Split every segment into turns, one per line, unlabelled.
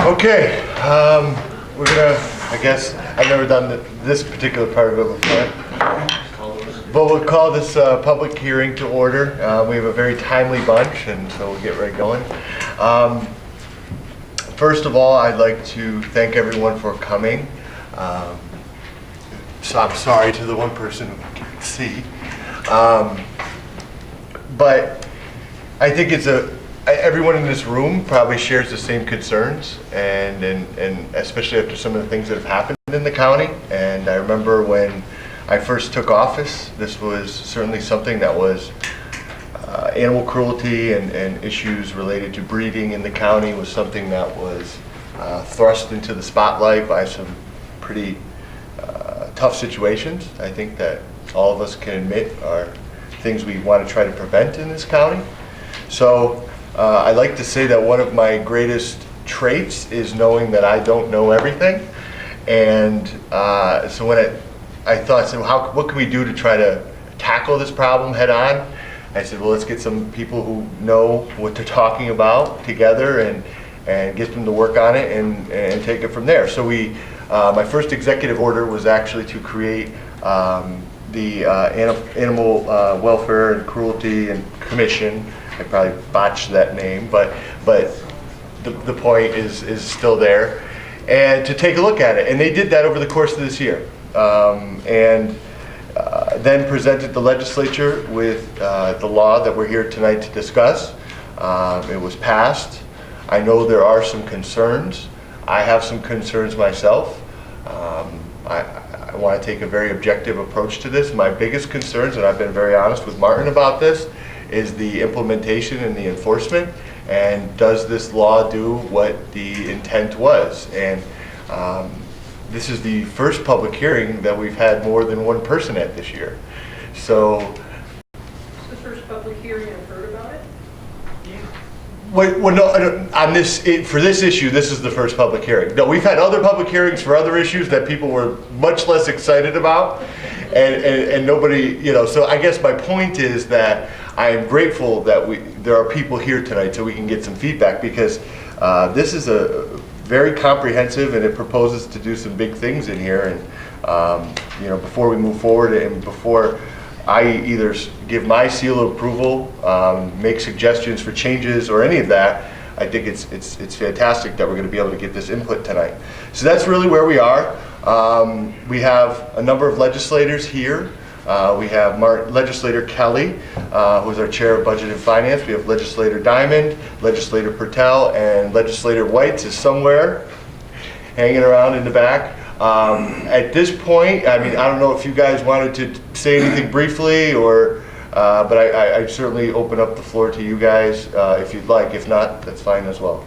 Okay, we're gonna, I guess, I've never done this particular part of it before, but we'll call this public hearing to order. We have a very timely bunch, and so we'll get right going. First of all, I'd like to thank everyone for coming. So I'm sorry to the one person who can't see. But I think everyone in this room probably shares the same concerns, and especially after some of the things that have happened in the county. And I remember when I first took office, this was certainly something that was animal cruelty and issues related to breeding in the county was something that was thrust into the spotlight by some pretty tough situations. I think that all of us can admit are things we want to try to prevent in this county. So I like to say that one of my greatest traits is knowing that I don't know everything. And so when I thought, so what can we do to try to tackle this problem head on? I said, well, let's get some people who know what they're talking about together and get them to work on it and take it from there. So my first executive order was actually to create the Animal Welfare and Cruelty and Commission. I probably botched that name, but the point is still there, and to take a look at it. And they did that over the course of this year, and then presented the legislature with the law that we're here tonight to discuss. It was passed. I know there are some concerns. I have some concerns myself. I want to take a very objective approach to this. My biggest concerns, and I've been very honest with Martin about this, is the implementation and the enforcement, and does this law do what the intent was? And this is the first public hearing that we've had more than one person at this year. So
It's the first public hearing I've heard about it.
well, no, on this, for this issue, this is the first public hearing. No, we've had other public hearings for other issues that people were much less excited about, and nobody, so I guess my point is that I am grateful that there are people here tonight so we can get some feedback, because this is a very comprehensive, and it proposes to do some big things in here. And before we move forward and before I either give my seal of approval, make suggestions for changes or any of that, I think it's fantastic that we're going to be able to get this input tonight. So that's really where we are. We have a number of legislators here. We have Legislator Kelly, who is our Chair of Budget and Finance. We have Legislator Diamond, Legislator Pertel, and Legislator White is somewhere hanging around in the back. At this point, I don't know if you guys wanted to say anything briefly, but I certainly open up the floor to you guys if you'd like. If not, that's fine as well.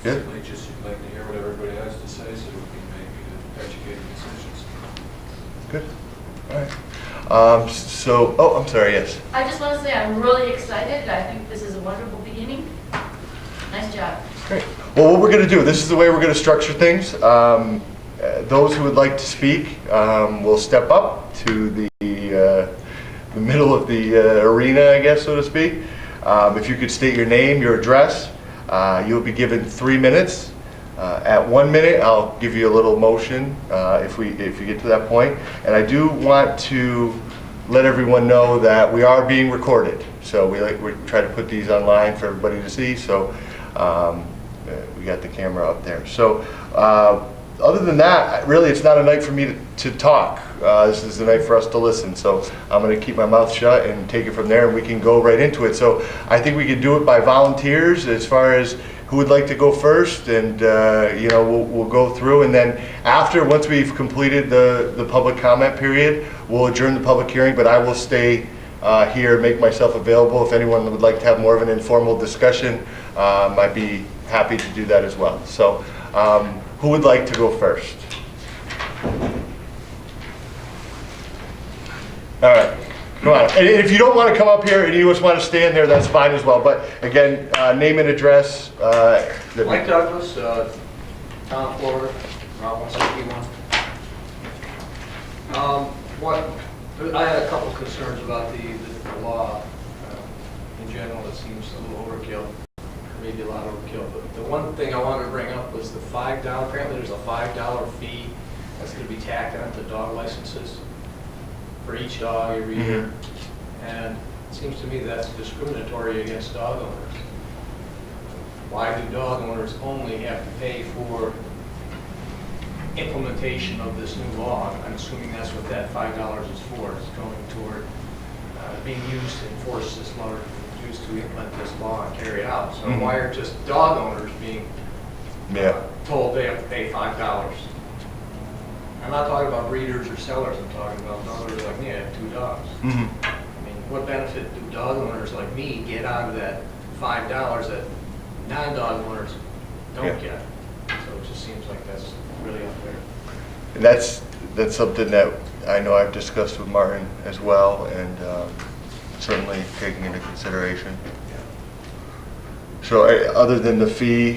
Good?
Just like to hear what everybody has to say so we can make educated decisions.
Good. All right. I'm sorry, yes.
I just want to say I'm really excited. I think this is a wonderful beginning. Nice job.
Great. Well, what we're going to do, this is the way we're going to structure things. Those who would like to speak will step up to the middle of the arena, I guess, so to speak. If you could state your name, your address, you'll be given 3 minutes. At 1 minute, I'll give you a little motion if you get to that point. And I do want to let everyone know that we are being recorded. So we try to put these online for everybody to see. So we got the camera up there. So other than that, really, it's not a night for me to talk. This is a night for us to listen. So I'm going to keep my mouth shut and take it from there, and we can go right into it. So I think we can do it by volunteers as far as who would like to go first, and we'll go through, and then once we've completed the public comment period, we'll adjourn the public hearing, but I will stay here and make myself available. If anyone would like to have more of an informal discussion, I'd be happy to do that as well. So who would like to go first? All right. Come on. And if you don't want to come up here and you just want to stand there, that's fine as well. But again, name and address.
Mike Douglas, Town of Florida, Route 161. I had a couple concerns about the law in general. It seems a little overkill. maybe a lot of overkill. But the one thing I wanted to bring up was the $5, apparently there's a $5 fee that's going to be tacked onto dog licenses for each dog every year. And it seems to me that's discriminatory against dog owners. Why do dog owners only have to pay for implementation of this new law? I'm assuming that's what that $5 is for. It's going toward being used to enforce this law, used to implement this law and carry it out. So why are just dog owners being told they have to pay $5? I'm not talking about breeders or sellers. I'm talking about dog owners like me. I have 2 dogs. I mean, what benefit do dog owners like me get out of that $5 that non-dog owners don't get? So it just seems like that's really unfair.
And that's something that I know I've discussed with Martin as well, and certainly taking into consideration. So other than the fee,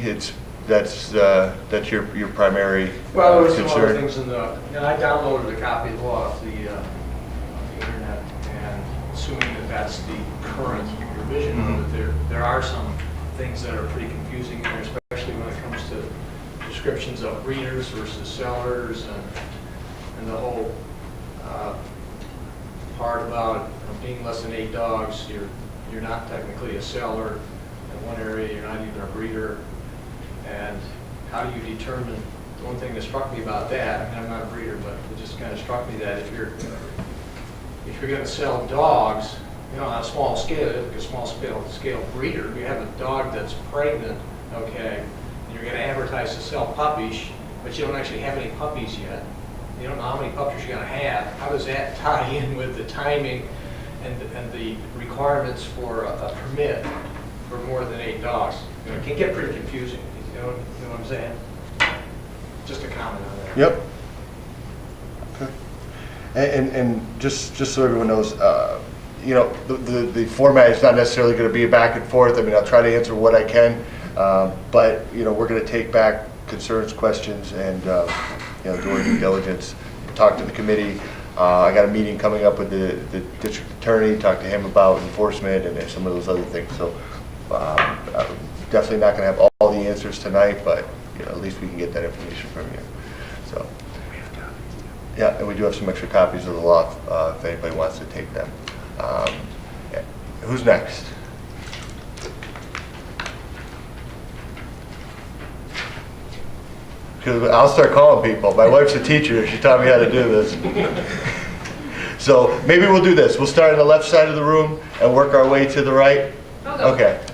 that's your primary
Well, there were some other
concern?
things in the, I downloaded a copy of the law off the internet, and assuming that that's the current revision of it, there are some things that are pretty confusing in there, especially when it comes to descriptions of breeders versus sellers, and the whole part about being less than 8 dogs, you're not technically a seller. In one area, you're not even a breeder. And how do you determine? The one thing that struck me about that, I mean, I'm not a breeder, but it just kind of struck me that if you're going to sell dogs, on a small scale, like a small scale breeder, you have a dog that's pregnant, okay, and you're going to advertise to sell puppies, but you don't actually have any puppies yet. You don't know how many puppies you're going to have. How does that tie in with the timing and the requirements for a permit for more than 8 dogs? It can get pretty confusing. You know what I'm saying? Just a comment on that.
Yep. Okay. And just so everyone knows, the format is not necessarily going to be a back and forth. I mean, I'll try to answer what I can, but we're going to take back concerns, questions, and do our due diligence. Talk to the committee. I got a meeting coming up with the district attorney. Talk to him about enforcement and some of those other things. So I'm definitely not going to have all the answers tonight, but at least we can get that information from you. So yeah, and we do have some extra copies of the law if anybody wants to take them. Who's next? Because I'll start calling people. My wife's a teacher. She taught me how to do this. So maybe we'll do this. We'll start on the left side of the room and work our way to the right. Okay.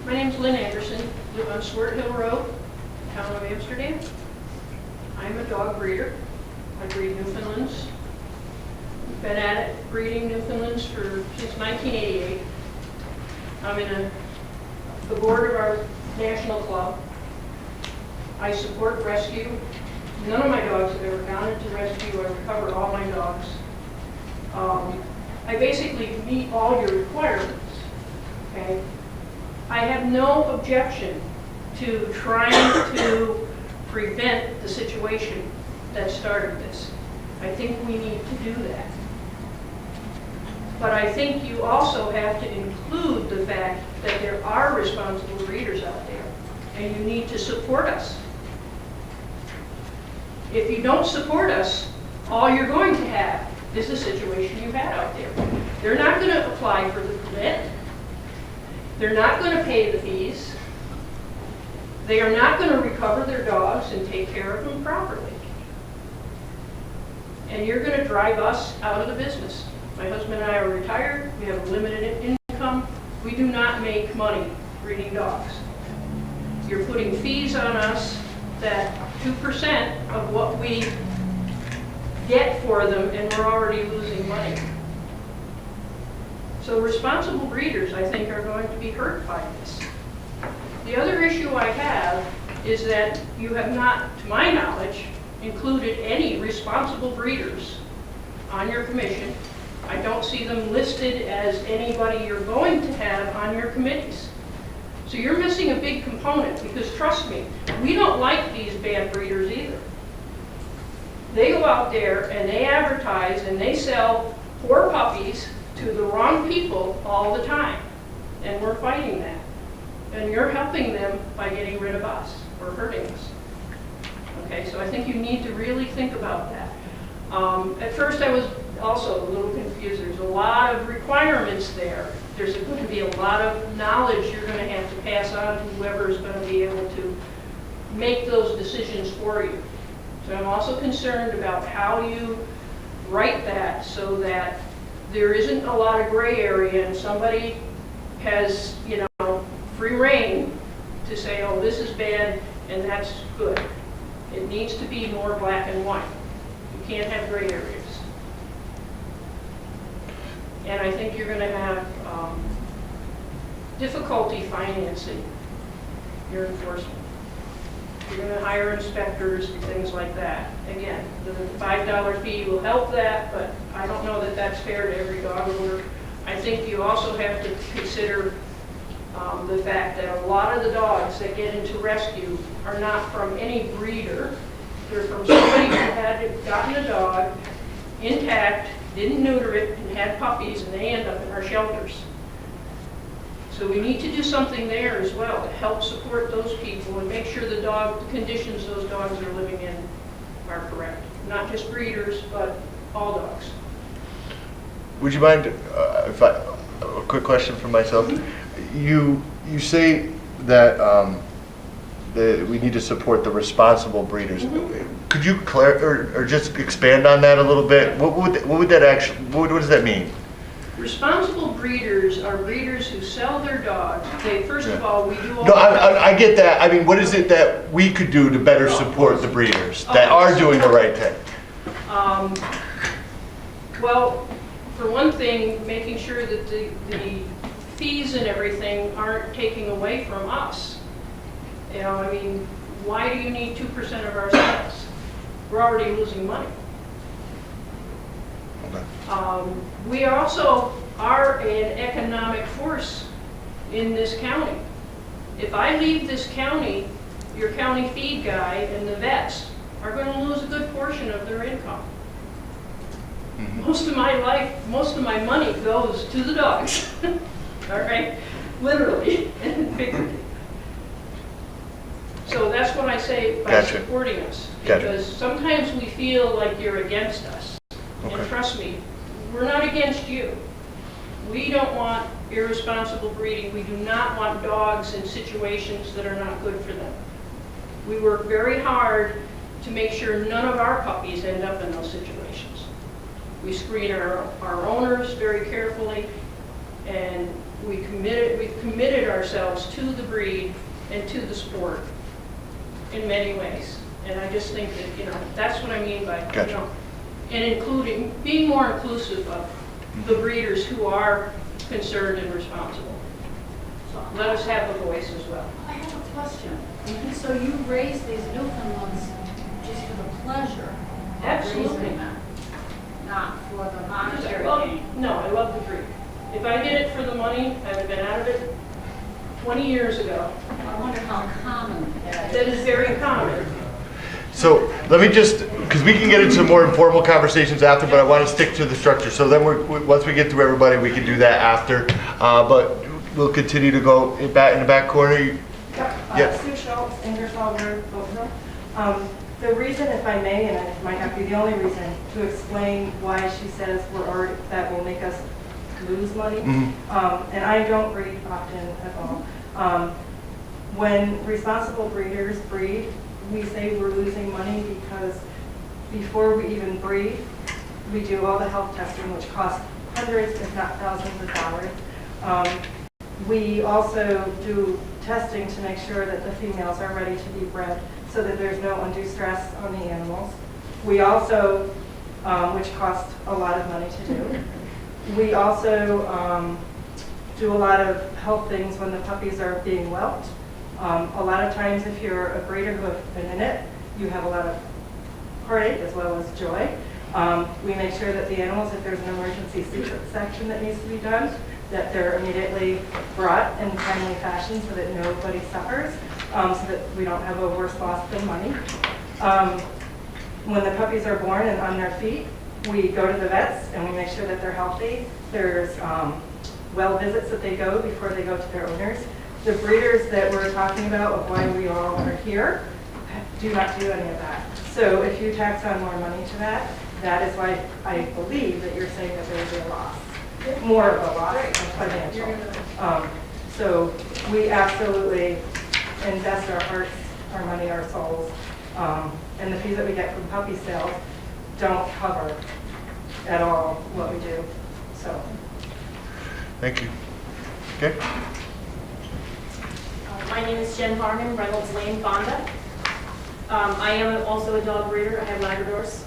My name's Lynn Anderson, live on Swart Hill Road, town of Amsterdam. I'm a dog breeder. I breed Newfoundlands. Been at it breeding Newfoundlands since 1988. I'm in the board of our national club. I support rescue. None of my dogs have ever gone into rescue. I recover all my dogs. I basically meet all your requirements. Okay. I have no objection to trying to prevent the situation that started this. I think we need to do that. But I think you also have to include the fact that there are responsible breeders out there, and you need to support us. If you don't support us, all you're going to have is the situation you had out there. They're not going to apply for the permit. They're not going to pay the fees. They are not going to recover their dogs and take care of them properly. And you're going to drive us out of the business. My husband and I are retired. We have a limited income. We do not make money breeding dogs. You're putting fees on us that 2% of what we get for them, and we're already losing money. So responsible breeders, I think, are going to be hurt by this. The other issue I have is that you have not, to my knowledge, included any responsible breeders on your commission. I don't see them listed as anybody you're going to have on your committees. So you're missing a big component, because trust me, we don't like these bad breeders either. They go out there and they advertise and they sell poor puppies to the wrong people all the time, and we're fighting that. and you're helping them by getting rid of us or hurting us. Okay, so I think you need to really think about that. At first I was also a little confused. There's a lot of requirements there. There's going to be a lot of knowledge you're going to have to pass on to whoever is going to be able to make those decisions for you. So I'm also concerned about how you write that so that there isn't a lot of gray area and somebody has, you know, free reign to say, oh, this is bad and that's good. It needs to be more black and white. You can't have gray areas. And I think you're going to have difficulty financing your enforcement. You're going to hire inspectors and things like that. Again, the $5 fee will help that, but I don't know that that's fair to every dog owner. I think you also have to consider the fact that a lot of the dogs that get into rescue are not from any breeder. They're from somebody who had gotten a dog intact, didn't neuter it, and had puppies, and they end up in our shelters. So we need to do something there as well to help support those people and make sure the conditions those dogs are living in are correct. Not just breeders, but all dogs.
Would you mind, a quick question for myself? You say that that we need to support the responsible breeders. Could you or just expand on that a little bit? What would that actually? What does that mean?
Responsible breeders are breeders who sell their dogs. They, first of all, we do all...
No, I get that. I mean, what is it that we could do to better support the breeders that are doing the right thing?
Well, for one thing, making sure that the fees and everything aren't taking away from us. You know, I mean, why do you need 2% of our sales? We're already losing money.
Okay.
We also are an economic force in this county. If I leave this county, your county feed guy and the vets are going to lose a good portion of their income.
Mm-hmm.
Most of my life, most of my money goes to the dogs. All right? Literally and figuratively. So that's what I say by
Gotcha.
supporting us.
Gotcha.
Because sometimes we feel like you're against us.
Okay.
And trust me, we're not against you. We don't want irresponsible breeding. We do not want dogs in situations that are not good for them. We work very hard to make sure none of our puppies end up in those situations. We screen our owners very carefully, and we've committed ourselves to the breed and to the sport in many ways. And I just think that, you know, that's what I mean by,
Gotcha.
you know, and including, being more inclusive of the breeders who are concerned and responsible. So let us have a voice as well.
I have a question. So you raise these Newfoundlands just for the pleasure of
Absolutely.
raising them, not for the monetary
Well,
gain?
no, I love the breed. If I did it for the money, I would have been out of it 20 years ago.
I wonder how common that
That
is.
is very common.
So let me just, because we can get into more informal conversations after, but I want to stick to the structure. So then once we get through everybody, we can do that after. But we'll continue to go in the back corner. Yes.
Sue Schultz, Ingersoll Road, Oakville. The reason, if I may, and it might not be the only reason, to explain why she says that will make us lose money, and I don't breed often at all. When responsible breeders breed, we say we're losing money because before we even breed, we do all the health testing, which costs hundreds, if not thousands of dollars. We also do testing to make sure that the females are ready to be bred so that there's no undue stress on the animals. We also, which costs a lot of money to do, we also do a lot of health things when the puppies are being whelped. A lot of times if you're a breeder who have been in it, you have a lot of heartache as well as joy. We make sure that the animals, if there's an emergency C-section that needs to be done, that they're immediately brought in timely fashion so that nobody suffers, so that we don't have a worse loss than money. When the puppies are born and on their feet, we go to the vets and we make sure that they're healthy. There's well visits that they go before they go to their owners The breeders that we're talking about, of why we all are here, do not do any of that. So if you tax on more money to that, that is why I believe that you're saying that there would be a loss, more of a loss of financial. So we absolutely invest our hearts, our money, our souls, and the fees that we get from puppy sales don't cover at all what we do, so.
Thank you. Okay.
My name is Jen Harmon, Reynolds Lane, Fonda. I am also a dog breeder. I have Labradors.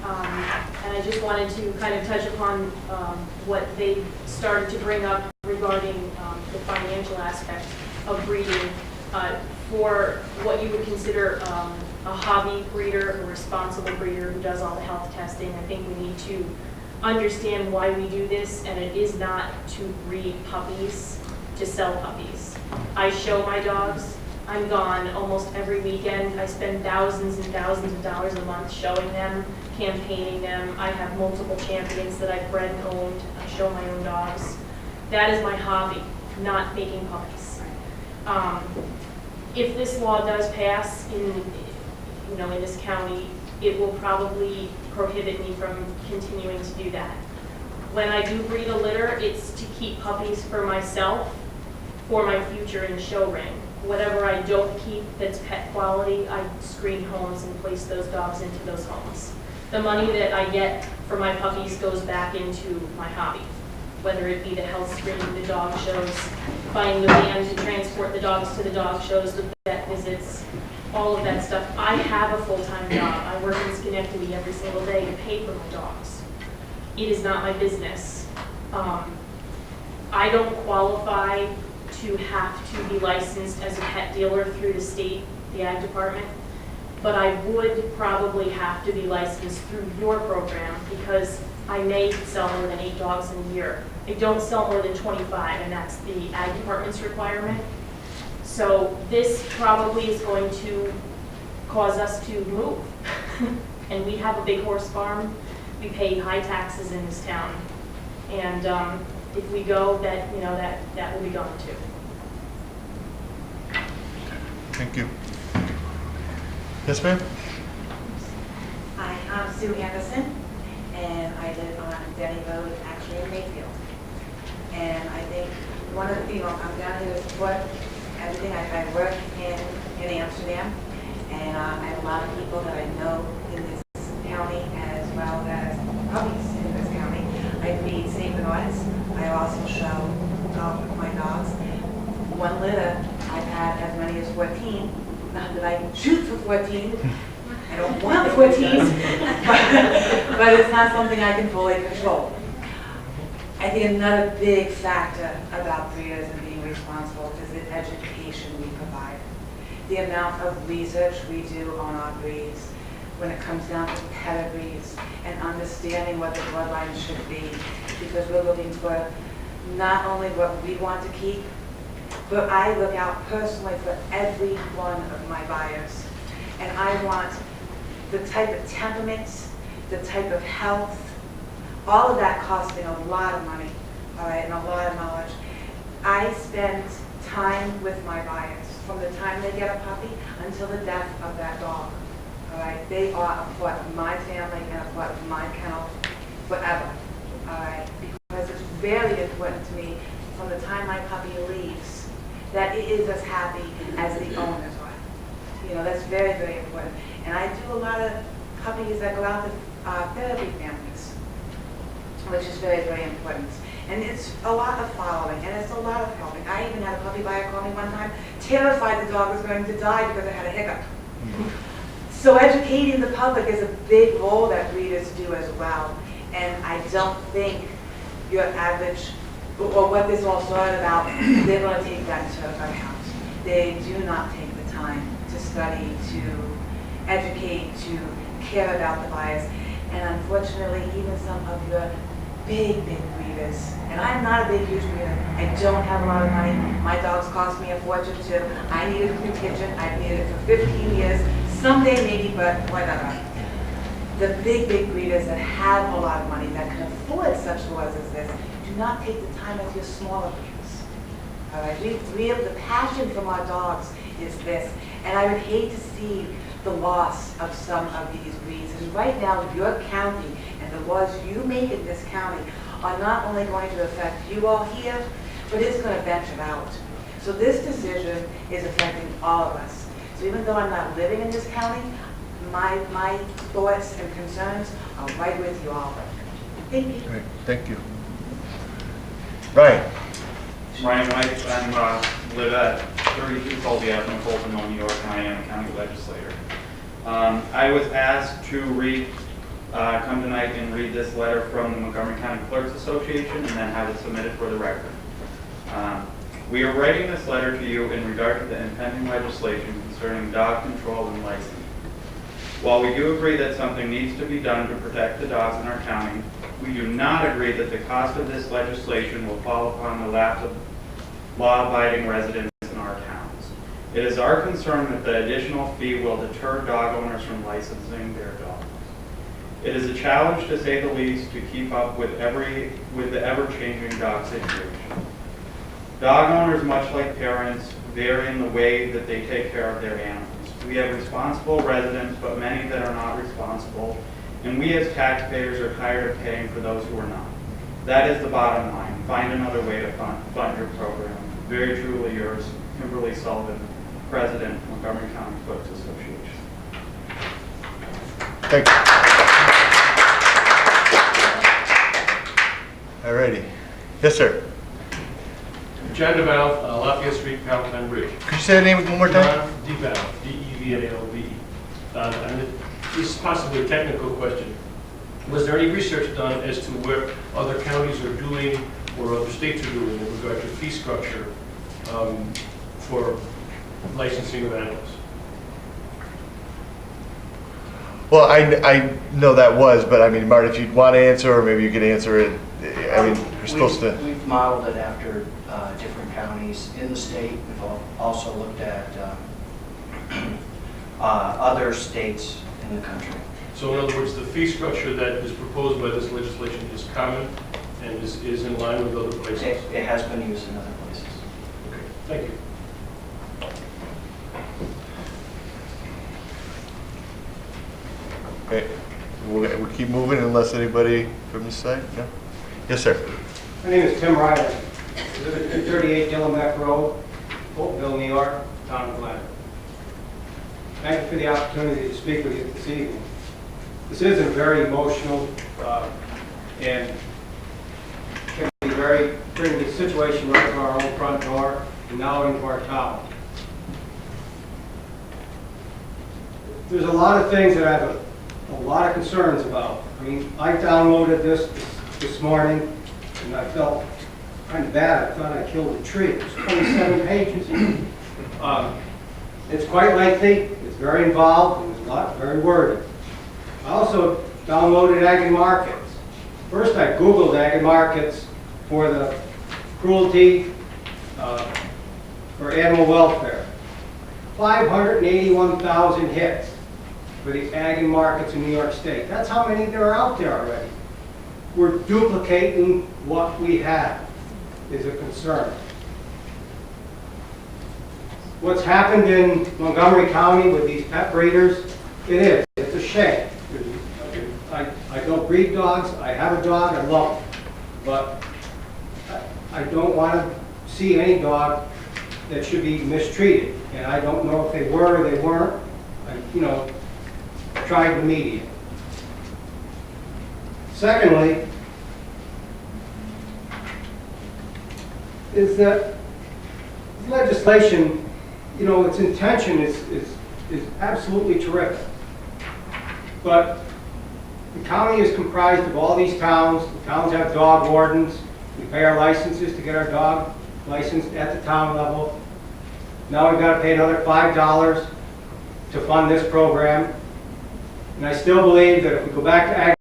And I just wanted to kind of touch upon what they started to bring up regarding the financial aspect of breeding. For what you would consider a hobby breeder, a responsible breeder who does all the health testing, I think we need to understand why we do this, and it is not to breed puppies, to sell puppies. I show my dogs. I'm gone almost every weekend. I spend thousands and thousands of dollars a month showing them, campaigning them. I have multiple champions that I've bred and owned. I show my own dogs. That is my hobby, not making puppies. If this law does pass in this county, it will probably prohibit me from continuing to do that. When I do breed a litter, it's to keep puppies for myself, for my future in the show ring. Whatever I don't keep that's pet quality, I screen homes and place those dogs into those homes. The money that I get for my puppies goes back into my hobby, whether it be the health screening, the dog shows, buying the van to transport the dogs to the dog shows, the vet visits, all of that stuff. I have a full-time job. I work in Schenectady every single day to pay for my dogs. It is not my business. I don't qualify to have to be licensed as a pet dealer through the state, the ag department, but I would probably have to be licensed through your program because I may sell more than 8 dogs in a year. I don't sell more than 25, and that's the ag department's requirement. So this probably is going to cause us to move. And we have a big horse farm. We pay high taxes in this town. And if we go, that will be gone too.
Thank you. Yes, ma'am?
Hi, I'm Sue Anderson, and I live on Denny Road, actually in Mayfield. And I think one of the, I'm down here to support everything. I work in Amsterdam, and I have a lot of people that I know in this county as well as puppies in this county. I breed St. Bernards. I also show my dogs. One litter, I've had as many as 14. Not that I can shoot for 14. I don't want 14, but it's not something I can fully control. I think another big factor about breeders and being responsible is the education we provide. The amount of research we do on our breeds when it comes down to pedigrees and understanding what the bloodline should be, because we're looking for not only what we want to keep, but I look out personally for every one of my buyers. And I want the type of temperaments, the type of health, all of that costing a lot of money, all right, and a lot of knowledge. I spend time with my buyers from the time they get a puppy until the death of that dog, all right? They are a part of my family and a part of my kennel forever, all right? Because it's very important to me from the time my puppy leaves that it is as happy as the owners are. That's very, very important. And I do a lot of puppies that go out to therapy families, which is very, very important. And it's a lot of following, and it's a lot of helping. I even had a puppy buyer call me one time, terrified the dog was going to die because it had a hiccup. So educating the public is a big role that breeders do as well. And I don't think your average, or what this all started about, they're going to take that into account. They do not take the time to study, to educate, to care about the buyers. And unfortunately, even some of your big, big breeders, and I'm not a big, huge breeder. I don't have a lot of money. My dogs cost me a fortune too. I needed a pigeon. I've needed it for 15 years. Someday maybe, but whatever. The big, big breeders that have a lot of money, that can afford such laws as this, do not take the time with your smaller breeders. All right, we have the passion from our dogs is this, and I would hate to see the loss of some of these breeds. And right now, your county and the laws you make in this county are not only going to affect you all here, but it's going to venture out. So this decision is affecting all of us. So even though I'm not living in this county, my thoughts and concerns are right with you all. Thank you.
Great, thank you. Ryan?
Ryan White, I live at 32 Colby Avenue, Fulton, New York, and I am a county legislator. I was asked to come tonight and read this letter from the Montgomery County Clerks Association and then have it submitted for the record. We are writing this letter to you in regard to the impending legislation concerning dog control and licensing. While we do agree that something needs to be done to protect the dogs in our county, we do not agree that the cost of this legislation will fall upon the laps of law-abiding residents in our towns. It is our concern that the additional fee will deter dog owners from licensing their dogs. It is a challenge, to say the least, to keep up with the ever-changing dog situation. Dog owners, much like parents, vary in the way that they take care of their animals. We have responsible residents, but many that are not responsible, and we as taxpayers are tired of paying for those who are not. That is the bottom line. Find another way to fund your program. Very truly yours, Kimberly Sullivan, President, Montgomery County Clerks Association.
Thank you. All righty. Yes, sir.
John DeValve, Lafayette Street, Palatine Bridge.
Could you say the name one more time?
John DeValve, D-E-V-A-L-V. And this is possibly a technical question. Was there any research done as to where other counties are doing or other states are doing in regard to fee structure for licensing of animals?
Well, I know that was, but I mean, Marty, if you'd want to answer, or maybe you could answer it. I mean, you're supposed to.
We've modeled it after different counties in the state. We've also looked at other states in the country.
So in other words, the fee structure that is proposed by this legislation is common and is in line with other places?
It has been used in other places.
Okay, thank you.
Okay, we'll keep moving unless anybody from this side, no? Yes, sir.
My name is Tim Riley. I live at 238 Dillenbeck Road, Holtville, New York, town of Glen. Thank you for the opportunity to speak with you this evening. This is a very emotional and can be bring the situation right to our own front door and now into our town. There's a lot of things that I have a lot of concerns about. I mean, I downloaded this morning and I felt kind of bad. I thought I killed a tree. It's 27 pages. It's quite lengthy. It's very involved. And it's very wordy. I also downloaded Ag and Markets. First, I Googled Ag and Markets for the cruelty for animal welfare. 581,000 hits for the Ag and Markets in New York State. That's how many there are out there already. We're duplicating what we have is a concern. What's happened in Montgomery County with these pet breeders, it's a shame. I don't breed dogs, I have a dog, I love them. But I don't want to see any dog that should be mistreated. And I don't know if they were or they weren't. I tried the media. Secondly, is that legislation, its intention is absolutely terrific. But the county is comprised of all these towns. The towns have dog wardens. We pay our licenses to get our dog licensed at the town level. Now we've got to pay another $5 to fund this program. And I still believe that if we go back to